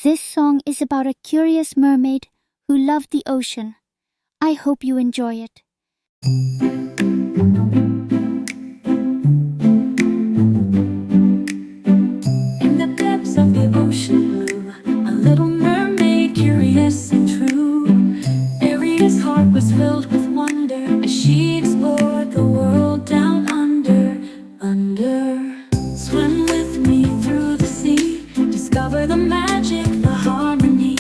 This song is about a curious mermaid who loved the ocean. I hope you enjoy it. In the depths of the ocean blue, a little mermaid, curious and true. Aria's heart was filled with wonder as she explored the world down under. Swim with me through the sea, discover the magic, the harmony.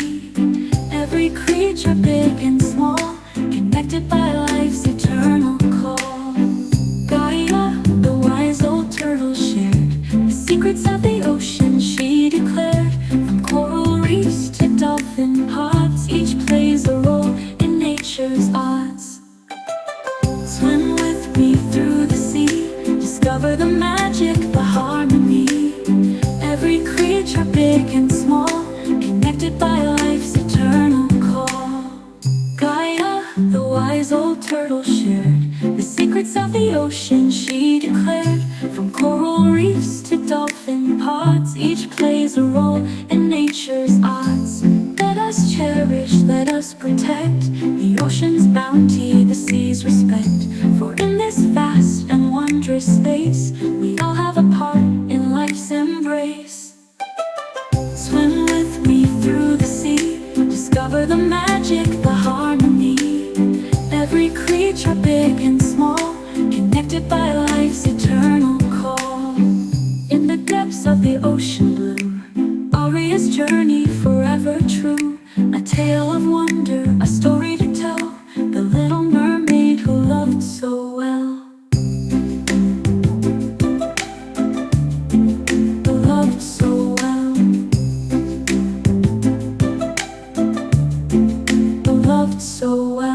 Every creature, big and small, connected by life's eternal call. Gaia, the wise old turtle, shared the secrets of the ocean, she declared. From coral reefs to dolphin pods, each plays a role in nature's odds. Swim with me through the sea, discover the magic, the harmony. Every creature, big and small, connected by life's eternal call. Gaia, the wise old turtle, shared the secrets of the ocean, she declared. From coral reefs to dolphin pods, each plays a role in nature's odds. Let us cherish, let us protect the ocean's bounty, the sea's respect. For in this vast and wondrous space, we all have a part in life's embrace. Swim with me through the sea, discover the magic, the harmony. Every creature, big and small, connected by life's eternal call. In the depths of the ocean blue, Aria's journey forever true. A tale of wonder, a story to tell, the little mermaid who loved so well. Who loved so well. Who loved so well.